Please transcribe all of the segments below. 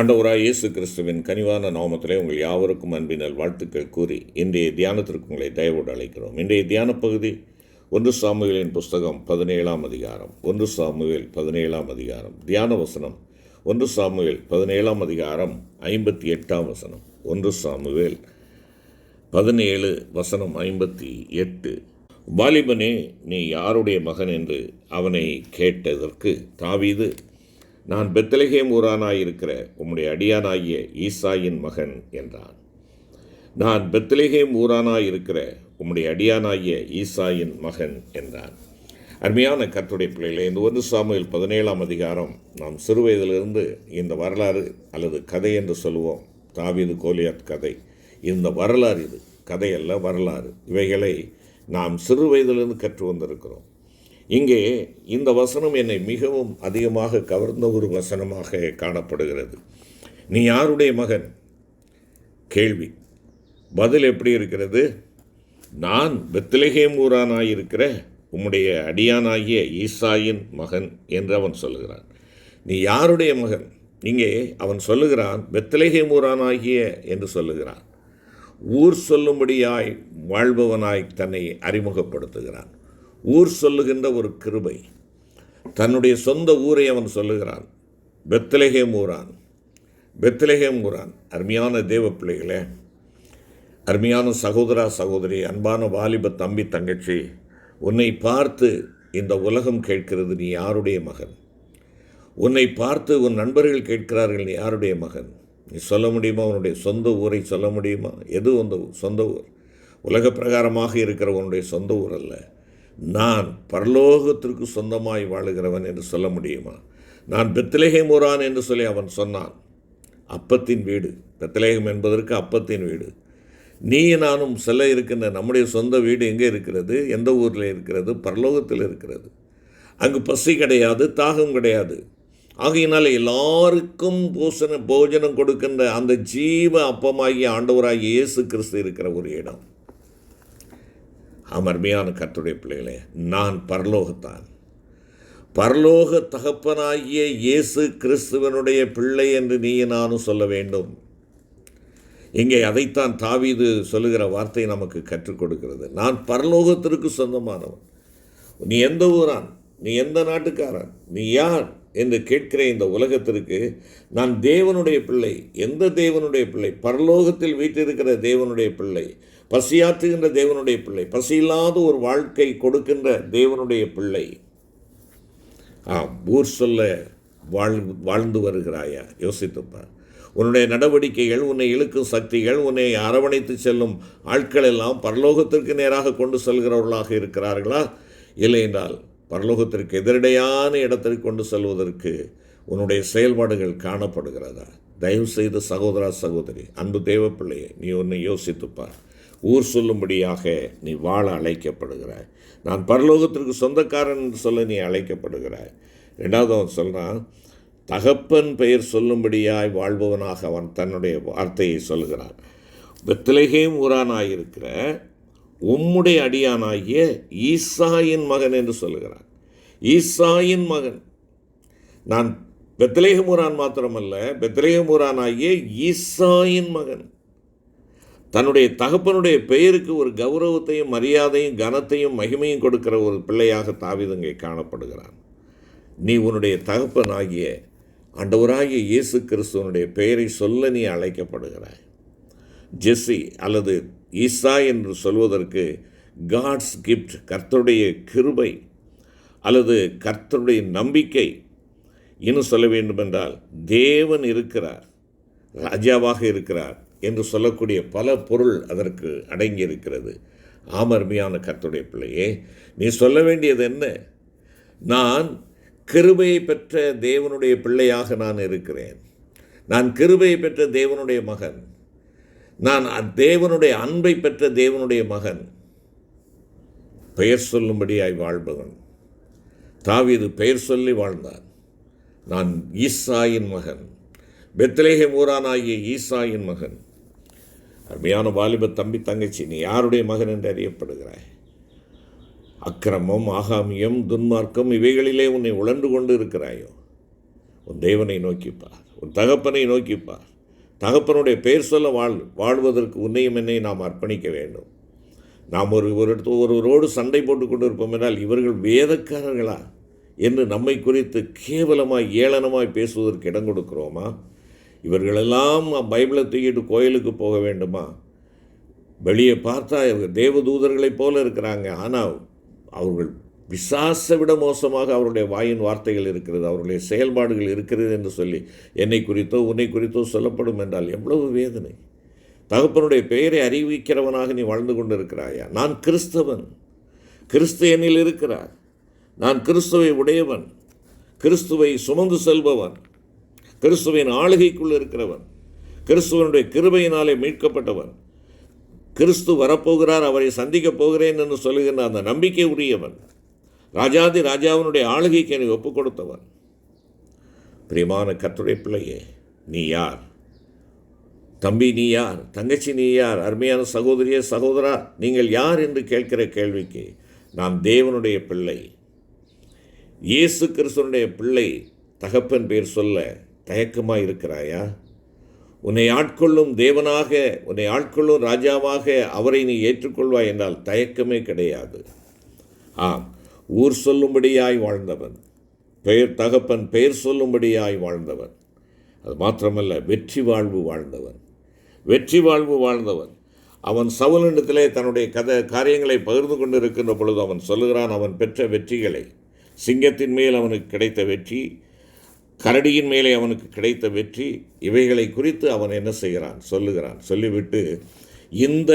ஆண்டவராய் இயேசு கிறிஸ்துவின் கனிவான நாமத்திலே உங்கள் யாவருக்கும் அன்பினால் வாழ்த்துக்கள் கூறி இன்றைய தியானத்திற்கு உங்களை தயவோடு அழைக்கிறோம். இன்றைய தியான பகுதி 1 சாமுவேலின் புஸ்தகம் 17ஆம் அதிகாரம். 1 சாமுவேல் 17ஆம் அதிகாரம். தியான வசனம் 1 சாமுவேல் 17ஆம் அதிகாரம் 58ஆம் வசனம். 1 சாமுவேல் 17 வசனம் 58. வாலிபனே, நீ யாருடைய மகன் என்று அவனை கேட்டதற்கு தாவீது, நான் பெத்லெகேம் ஊரானாயிருக்கிற உம்முடைய அடியானாகிய ஈசாயின் மகன் என்றான். நான் பெத்லெகேம் ஊரானாயிருக்கிற உம்முடைய அடியானாகிய ஈசாயின் மகன் என்றான். அருமையான கர்த்தருடைய பிள்ளைகளே, இந்த 1 சாமுவேல் 17ஆம் அதிகாரம் நாம் சிறுவயதிலிருந்து இந்த வரலாறு அல்லது கதை என்று சொல்லுவோம். தாவீது கோலியாத் கதை. இந்த வரலாறு, இது கதை அல்ல, வரலாறு. இவைகளை நாம் சிறு வயதிலிருந்து கற்று வந்திருக்கிறோம். இங்கே இந்த வசனம் என்னை மிகவும் அதிகமாக கவர்ந்த ஒரு வசனமாக காணப்படுகிறது. நீ யாருடைய மகன்? கேள்வி. பதில் எப்படி இருக்கிறது? நான் பெத்லெகேம் ஊரானாயிருக்கிற உம்முடைய அடியானாகிய ஈசாயின் மகன் என்று அவன் சொல்லுகிறான். நீ யாருடைய மகன்? இங்கே அவன் சொல்லுகிறான் பெத்லெகேம் ஊரானாகிய என்று சொல்லுகிறான். ஊர் சொல்லும்படியாய் வாழ்பவனாய் தன்னை அறிமுகப்படுத்துகிறான். ஊர் சொல்லுகின்ற ஒரு கிருபை. தன்னுடைய சொந்த ஊரை அவன் சொல்லுகிறான். பெத்லெகேம் ஊரான், பெத்லெகேம் ஊரான். அருமையான தேவ பிள்ளைகளே, அருமையான சகோதரா சகோதரி, அன்பான வாலிப தம்பி தங்கச்சி, உன்னை பார்த்து இந்த உலகம் கேட்கிறது, நீ யாருடைய மகன்? உன்னை பார்த்து உன் நண்பர்கள் கேட்கிறார்கள், நீ யாருடைய மகன்? நீ சொல்ல முடியுமா? உன்னுடைய சொந்த ஊரை சொல்ல முடியுமா? எது உந்த சொந்த ஊர்? உலக பிரகாரமாக இருக்கிற உன்னுடைய சொந்த ஊர் அல்ல. நான் பரலோகத்திற்கு சொந்தமாய் வாழுகிறவன் என்று சொல்ல முடியுமா? நான் பெத்லெகேம் ஊரான் என்று சொல்லி அவன் சொன்னான். அப்பத்தின் வீடு. பெத்லெகேம் என்பதற்கு அப்பத்தின் வீடு. நீ நானும் செல்ல இருக்கின்ற நம்முடைய சொந்த வீடு எங்கே இருக்கிறது? எந்த ஊரில் இருக்கிறது? பரலோகத்தில் இருக்கிறது. அங்கு பசி கிடையாது, தாகம் கிடையாது. ஆகையினால் எல்லாருக்கும் போஜனம் கொடுக்கின்ற அந்த ஜீவ அப்பமாகிய ஆண்டவராகிய இயேசு கிறிஸ்து இருக்கிற ஒரு இடம். அருமையான கர்த்தருடைய பிள்ளைகளே, நான் பரலோகத்தான். பரலோக தகப்பனாகிய இயேசு கிறிஸ்துவனுடைய பிள்ளை என்று நீ நானும் சொல்ல வேண்டும். இங்கே அதைத்தான் தாவீது சொல்லுகிற வார்த்தை நமக்கு கற்றுக் கொடுக்கிறது. நான் பரலோகத்திற்கு சொந்தமானவன். நீ எந்த ஊரான்? நீ எந்த நாட்டுக்காரன்? நீ யார் என்று கேட்கிற இந்த உலகத்திற்கு நான் தேவனுடைய பிள்ளை. எந்த தேவனுடைய பிள்ளை? பரலோகத்தில் வீற்றிருக்கிற தேவனுடைய பிள்ளை, பசியாற்றுகின்ற தேவனுடைய பிள்ளை, பசியில்லாத ஒரு வாழ்க்கை கொடுக்கின்ற தேவனுடைய பிள்ளை. ஊர் சொல்ல வாழ்ந்து வருகிறாயா? யோசித்துப்பார். உன்னுடைய நடவடிக்கைகள், உன்னை இழுக்கும் சக்திகள், உன்னை அரவணைத்து செல்லும் ஆட்கள் எல்லாம் பரலோகத்திற்கு நேராக கொண்டு செல்கிறவர்களாக இருக்கிறார்களா? இல்லை என்றால் பரலோகத்திற்கு எதிரடையான இடத்திற்கு கொண்டு செல்வதற்கு உன்னுடைய செயல்பாடுகள் காணப்படுகிறதா? தயவு செய்து சகோதரா சகோதரி, அன்பு தேவ பிள்ளையை, நீ உன்னை யோசித்துப்பார். ஊர் சொல்லும்படியாக நீ வாழ அழைக்கப்படுகிறாய். நான் பரலோகத்திற்கு சொந்தக்காரன் என்று சொல்ல நீ அழைக்கப்படுகிறாய். ரெண்டாவது அவன் சொல்கிறான், தகப்பன் பெயர் சொல்லும்படியாய் வாழ்பவனாக அவன் தன்னுடைய வார்த்தையை சொல்கிறான். பெத்லெகேம் ஊரானாயிருக்கிற உம்முடைய அடியானாகிய ஈசாயின் மகன் என்று சொல்லுகிறான். ஈசாயின் மகன். நான் பெத்லெகேம் ஊரான் மாத்திரமல்ல, பெத்லெகேம் ஊரானாகிய ஈசாயின் மகன். தன்னுடைய தகப்பனுடைய பெயருக்கு ஒரு கௌரவத்தையும் மரியாதையும் கனத்தையும் மகிமையும் கொடுக்கிற ஒரு பிள்ளையாக தாவீது இங்கே காணப்படுகிறான். நீ உன்னுடைய தகப்பனாகிய ஆண்டவராகிய இயேசு கிறிஸ்துவனுடைய பெயரை சொல்ல நீ அழைக்கப்படுகிறாய். ஜெஸ்ஸி அல்லது ஈசா என்று சொல்வதற்கு காட்ஸ் கிஃப்ட், கர்த்தருடைய கிருபை அல்லது கர்த்தருடைய நம்பிக்கை. இன்னும் சொல்ல வேண்டுமென்றால் தேவன் இருக்கிறார், ராஜாவாக இருக்கிறார் என்று சொல்லக்கூடிய பல பொருள் அதற்கு அடங்கி இருக்கிறது. அருமையான கர்த்தருடைய பிள்ளையே, நீ சொல்ல வேண்டியது என்ன? நான் கிருபையை பெற்ற தேவனுடைய பிள்ளையாக நான் இருக்கிறேன். நான் கிருபையை பெற்ற தேவனுடைய மகன். நான் தேவனுடைய அன்பை பெற்ற தேவனுடைய மகன். பெயர் சொல்லும்படியாய் வாழ்பவன். தாவீது பெயர் சொல்லி வாழ்ந்தான். நான் ஈசாயின் மகன், பெத்லெகேம் ஊரானாகிய ஈசாயின் மகன். அருமையான வாலிப தம்பி தங்கச்சி, நீ யாருடைய மகன் என்று அறியப்படுகிறாய்? அக்கிரமம், ஆகாமியம், துன்மார்க்கம் இவைகளிலே உன்னை உழன்று கொண்டு இருக்கிறாயோ? உன் தேவனை நோக்கிப்பார். உன் தகப்பனை நோக்கிப்பார். தகப்பனுடைய பெயர் சொல்ல வாழ்வதற்கு உன்னையும் என்னை நாம் அர்ப்பணிக்க வேண்டும். நாம் ஒருவரோடு சண்டை போட்டு கொண்டு இருப்போம் என்றால் இவர்கள் வேதக்காரர்களா என்று நம்மை குறித்து கேவலமாய் ஏளனமாய் பேசுவதற்கு இடம் கொடுக்கிறோமா? இவர்களெல்லாம் பைபிளை தூக்கிட்டு கோயிலுக்கு போக வேண்டுமா? வெளியே பார்த்தா தேவதூதர்களைப் போல இருக்கிறாங்க, ஆனால் அவர்கள் பிசாசை விட மோசமாக அவருடைய வாயின் வார்த்தைகள் இருக்கிறது, அவருடைய செயல்பாடுகள் இருக்கிறது என்று சொல்லி என்னை குறித்தோ உன்னை குறித்தோ சொல்லப்படும் என்றால் எவ்வளவு வேதனை. தகப்பனுடைய பெயரை அறிவிக்கிறவனாக நீ வாழ்ந்து கொண்டு இருக்கிறாயா? நான் கிறிஸ்தவன், கிறிஸ்து என்னில் இருக்கிறார், நான் கிறிஸ்துவை உடையவன், கிறிஸ்துவை சுமந்து செல்பவன், கிறிஸ்துவின் ஆளுகைக்குள் இருக்கிறவன், கிறிஸ்துவனுடைய கிருபையினாலே மீட்கப்பட்டவன், கிறிஸ்து வரப்போகிறார், அவரை சந்திக்கப் போகிறேன் என்று சொல்லுகின்ற அந்த நம்பிக்கை உரியவன், ராஜாதி ராஜாவினுடைய ஆளுகைக்கு என்னை ஒப்புக் கொடுத்தவன். பிரியமான கர்த்தருடைய பிள்ளையே, நீ யார்? தம்பி நீ யார்? தங்கச்சி நீ யார்? அருமையான சகோதரியே சகோதரா நீங்கள் யார் என்று கேட்கிற கேள்விக்கு நான் தேவனுடைய பிள்ளை, இயேசு கிறிஸ்துவனுடைய பிள்ளை, தகப்பன் பேர் சொல்ல தயக்கமாக இருக்கிறாயா? உன்னை ஆட்கொள்ளும் தேவனாக, உன்னை ஆட்கொள்ளும் ராஜாவாக அவரை நீ ஏற்றுக்கொள்வாய் என்றால் தயக்கமே கிடையாது. ஆம், ஊர் சொல்லும்படியாய் வாழ்ந்தவன், தகப்பன் பெயர் சொல்லும்படியாய் வாழ்ந்தவன், அது மாத்திரமல்ல வெற்றி வாழ்வு வாழ்ந்தவன். அவன் சவுலிடத்திலே தன்னுடைய காரியங்களை பகிர்ந்து கொண்டு இருக்கின்ற பொழுது அவன் சொல்லுகிறான், அவன் பெற்ற வெற்றிகளை, சிங்கத்தின் மேல் அவனுக்கு கிடைத்த வெற்றி, கரடியின் மேலே அவனுக்கு கிடைத்த வெற்றி, இவைகளை குறித்து அவன் என்ன செய்கிறான் சொல்லுகிறான். சொல்லிவிட்டு இந்த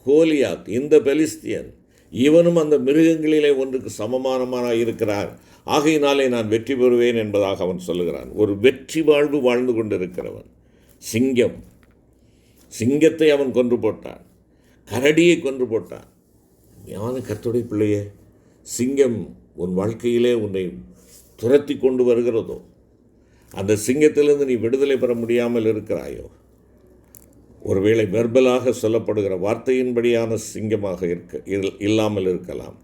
கோலியாத், இந்த பெலிஸ்தியன், இவனும் அந்த மிருகங்களிலே ஒன்றுக்கு சமமானமாக இருக்கிறார், ஆகையினாலே நான் வெற்றி பெறுவேன் என்பதாக அவன் சொல்லுகிறான். ஒரு வெற்றி வாழ்வு வாழ்ந்து கொண்டிருக்கிறவன். சிங்கத்தை அவன் கொன்று போட்டான், கரடியை கொன்று போட்டான். ஞான கர்த்தருடைய பிள்ளையே, சிங்கம் உன் வாழ்க்கையிலே உன்னை துரத்தி கொண்டு வருகிறதோ, அந்த சிங்கத்திலிருந்து நீ விடுதலை பெற முடியாமல் இருக்கிறாயோ, ஒருவேளை வெர்பலாக சொல்லப்படுகிற வார்த்தையின்படியான சிங்கமாக இல்லாமல் இருக்கலாம்,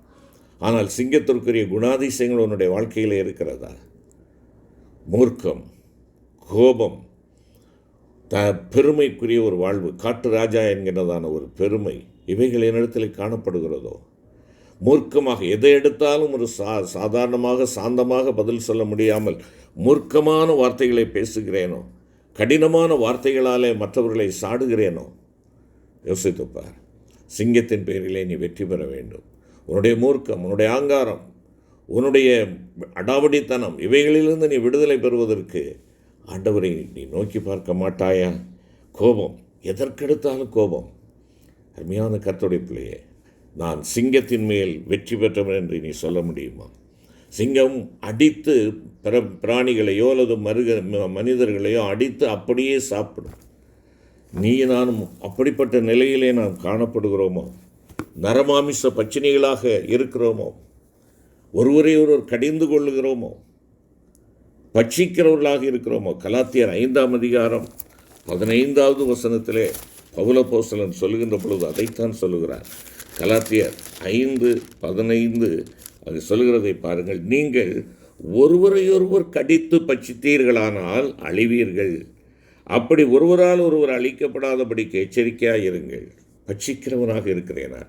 ஆனால் சிங்கத்திற்குரிய குணாதிசயங்கள் உன்னுடைய வாழ்க்கையில் இருக்கிறதா? மூர்க்கம், கோபம், பெருமைக்குரிய ஒரு வாழ்வு, காட்டு ராஜா என்கிறதான ஒரு பெருமை, இவைகள் என்னிடத்தில் காணப்படுகிறதோ? மூர்க்கமாக எதை எடுத்தாலும் ஒரு சாதாரணமாக சாந்தமாக பதில் சொல்ல முடியாமல் மூர்க்கமான வார்த்தைகளை பேசுகிறேனோ, கடினமான வார்த்தைகளாலே மற்றவர்களை சாடுகிறேனோ? யோசித்துப்பார். சிங்கத்தின் பெயரிலே நீ வெற்றி பெற வேண்டும். உன்னுடைய மூர்க்கம், உன்னுடைய ஆங்காரம், உன்னுடைய அடாவடித்தனம், இவைகளிலிருந்து நீ விடுதலை பெறுவதற்கு ஆண்டவரை நீ நோக்கி பார்க்க மாட்டாயா? கோபம், எதற்கெடுத்தாலும் கோபம். அருமையான கர்த்தருடைய பிள்ளையே, நான் சிங்கத்தின் மேல் வெற்றி பெற்றவன் என்று நீ சொல்ல முடியுமா? சிங்கம் அடித்து பிராணிகளையோ அல்லது மனிதர்களையோ அடித்து அப்படியே சாப்பிடும். நீ நானும் அப்படிப்பட்ட நிலையிலே நாம் காணப்படுகிறோமோ? நரமாமிச பச்சினிகளாக இருக்கிறோமோ? ஒருவரை ஒருவர் கடிந்து கொள்ளுகிறோமோ? பட்சிக்கிறவர்களாக இருக்கிறோமோ? கலாத்தியர் 5ஆம் அதிகாரம் 15வது வசனத்திலே பவுலப்போஸ்தலன் சொல்லுகின்ற பொழுது அதைத்தான் சொல்லுகிறார். கலாத்தியர் 5:15 அது சொல்லுகிறதை பாருங்கள். நீங்கள் ஒருவரையொருவர் கடித்து பட்சித்தீர்களானால் அழிவீர்கள். அப்படி ஒருவரால் ஒருவர் அழிக்கப்படாதபடிக்கு எச்சரிக்கையாக இருங்கள். பட்சிக்கிறவனாக இருக்கிறேனா?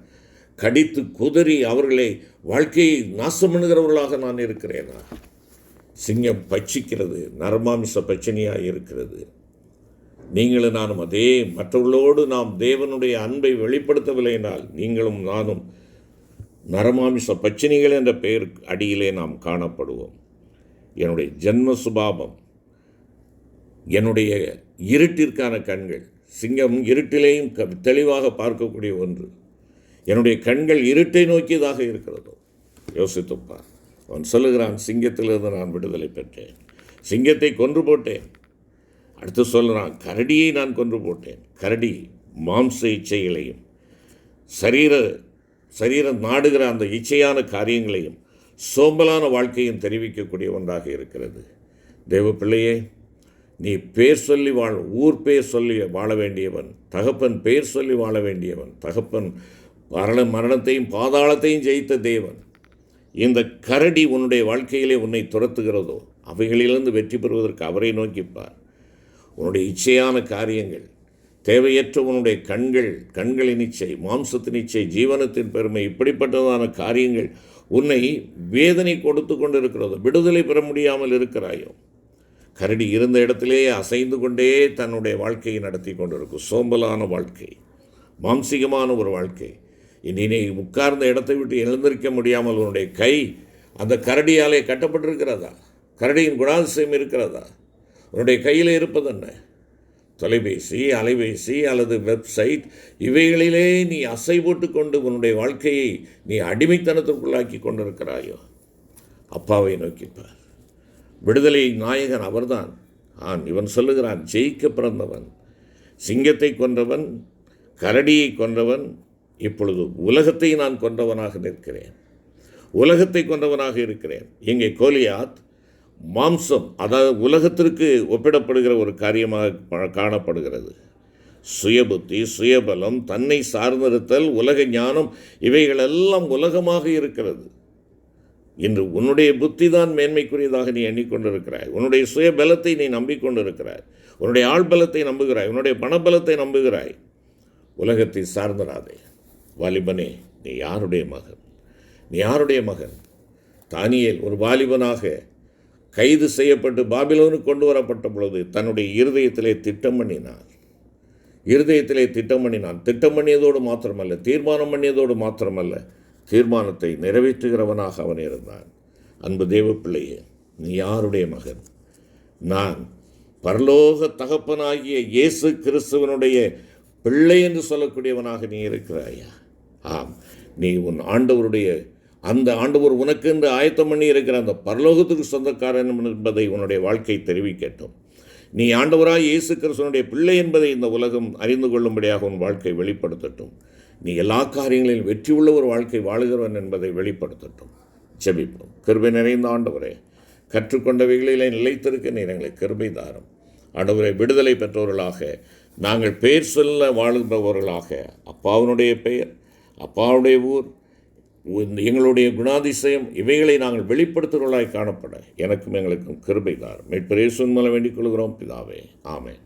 கடித்து குதறி அவர்களை வாழ்க்கையை நாசம் பண்ணுகிறவர்களாக நான் இருக்கிறேனா? சிங்கம் பட்சிக்கிறது, நரமாமிச பச்சினியாக இருக்கிறது. நீங்களும் நானும் அதே மற்றவர்களோடு நாம் தேவனுடைய அன்பை வெளிப்படுத்தவில்லைனால் நீங்களும் நானும் நரமாமிச பச்சினிகள் என்ற பெயர் அடியிலே நாம் காணப்படுவோம். என்னுடைய ஜென்ம சுபாவம், என்னுடைய இருட்டிற்கான கண்கள், சிங்கம் இருட்டிலேயும் தெளிவாக பார்க்கக்கூடிய ஒன்று. என்னுடைய கண்கள் இருட்டை நோக்கியதாக இருக்கிறதோ? யோசித்துப்பார். அவன் சொல்லுகிறான், சிங்கத்திலிருந்து நான் விடுதலை பெற்றேன், சிங்கத்தை கொன்று போட்டேன். அடுத்து சொல்கிறான், கரடியை நான் கொன்று போட்டேன். கரடி மாம்ச இச்சைகளையும் சரீரம் நாடுகிற அந்த இச்சையான காரியங்களையும் சோம்பலான வாழ்க்கையும் தெரிவிக்கக்கூடிய ஒன்றாக இருக்கிறது. தேவ பிள்ளையே, நீ பேர் சொல்லி ஊர் பேர் சொல்லி வாழ வேண்டியவன், தகப்பன் பேர் சொல்லி வாழ வேண்டியவன். தகப்பன் மரணத்தையும் பாதாளத்தையும் ஜெயித்த தேவன். இந்த கரடி உன்னுடைய வாழ்க்கையிலே உன்னை துரத்துகிறதோ, அவைகளிலிருந்து வெற்றி பெறுவதற்கு அவரை நோக்கிப்பார். உன்னுடைய இச்சையான காரியங்கள், தேவையற்ற உன்னுடைய கண்களின் இச்சை, மாம்சத்தின் இச்சை, ஜீவனத்தின் பெருமை, இப்படிப்பட்டதான காரியங்கள் உன்னை வேதனை கொடுத்து கொண்டு இருக்கிறதோ, விடுதலை பெற முடியாமல் இருக்கிறாயோ. கரடி இருந்த இடத்திலேயே அசைந்து கொண்டே தன்னுடைய வாழ்க்கையை நடத்தி கொண்டிருக்கும். சோம்பலான வாழ்க்கை, மாம்சிகமான ஒரு வாழ்க்கை. இனி நீ உட்கார்ந்த இடத்தை விட்டு எழுந்திருக்க முடியாமல் உன்னுடைய கை அந்த கரடியாலே கட்டப்பட்டிருக்கிறதா? கரடியின் குணாதிசயம் இருக்கிறதா? உன்னுடைய கையில் இருப்பது என்ன? தொலைபேசி, அலைபேசி அல்லது வெப்சைட், இவைகளிலே நீ அசை போட்டு கொண்டு உன்னுடைய வாழ்க்கையை நீ அடிமைத்தனத்திற்குள்ளாக்கி கொண்டிருக்கிறாயோ. அப்பாவை நோக்கிப்பார். விடுதலை நாயகன் அவர்தான். இவன் சொல்லுகிறான், ஜெயிக்க பிறந்தவன், சிங்கத்தை கொன்றவன், கரடியை கொன்றவன், இப்பொழுது உலகத்தை நான் கொன்றவனாக நிற்கிறேன், உலகத்தை கொன்றவனாக இருக்கிறேன். இங்கே கோலியாத் மாம்சம், அதாவது உலகத்திற்கு ஒப்பிடப்படுகிற ஒரு காரியமாக காணப்படுகிறது. சுயபுத்தி, சுயபலம், தன்னை சார்ந்திருத்தல், உலக ஞானம், இவைகளெல்லாம் உலகமாக இருக்கிறது. இன்று உன்னுடைய புத்தி தான் மேன்மைக்குரியதாக நீ எண்ணிக்கொண்டிருக்கிறாய். உன்னுடைய சுயபலத்தை நீ நம்பிக்கொண்டிருக்கிறாய். உன்னுடைய ஆள்பலத்தை நம்புகிறாய். உன்னுடைய பணபலத்தை நம்புகிறாய். உலகத்தை சார்ந்திராதே. வாலிபனே, நீ யாருடைய மகன்? நீ யாருடைய மகன்? தானியேல் ஒரு வாலிபனாக கைது செய்யப்பட்டு பாபிலோனுக்கு கொண்டு வரப்பட்ட பொழுது தன்னுடைய இருதயத்திலே திட்டம் பண்ணினான். திட்டம் பண்ணியதோடு மாத்திரமல்ல, தீர்மானம் பண்ணியதோடு மாத்திரமல்ல, தீர்மானத்தை நிறைவேற்றுகிறவனாக அவன் இருந்தான். அன்பு தேவ பிள்ளையே, நீ யாருடைய மகன்? நான் பரலோக தகப்பனாகிய இயேசு கிறிஸ்துவனுடைய பிள்ளை என்று சொல்லக்கூடியவனாக நீ இருக்கிறாயா? ஆம், நீ உன் ஆண்டவருடைய, அந்த ஆண்டவர் உனக்கு என்று ஆயத்தம் பண்ணி இருக்கிற அந்த பரலோகத்துக்கு சொந்தக்காரன் என்பதை உன்னுடைய வாழ்க்கை தெரிவிக்கட்டும். நீ ஆண்டவராய் இயேசு கிறிஸ்துவனுடைய பிள்ளை என்பதை இந்த உலகம் அறிந்து கொள்ளும்படியாக உன் வாழ்க்கை வெளிப்படுத்தட்டும். நீ எல்லா காரியங்களிலும் வெற்றி உள்ள ஒரு வாழ்க்கை வாழுகிறவன் என்பதை வெளிப்படுத்தட்டும். ஜெபிப்போம். கிருபை நிறைந்த ஆண்டவரே, கற்றுக்கொண்டவைகளிலே நிலைத்திருக்க நீர் எங்களுக்கு கிருபை தாரும். ஆண்டவரே, விடுதலை பெற்றவர்களாக நாங்கள் பெயர் சொல்ல வாழுபவர்களாக, அப்பாவினுடைய பெயர், அப்பாவுடைய ஊர், எங்களுடைய குணாதிசயம், இவைகளை நாங்கள் வெளிப்படுத்துகிறவர்களாய் காணப்பட எனக்கும் எங்களுக்கும் கிருபை தாரும். மீட்பர் இயேசுவின் மூலம் வேண்டிக் கொள்கிறோம் பிதாவே. ஆமென்.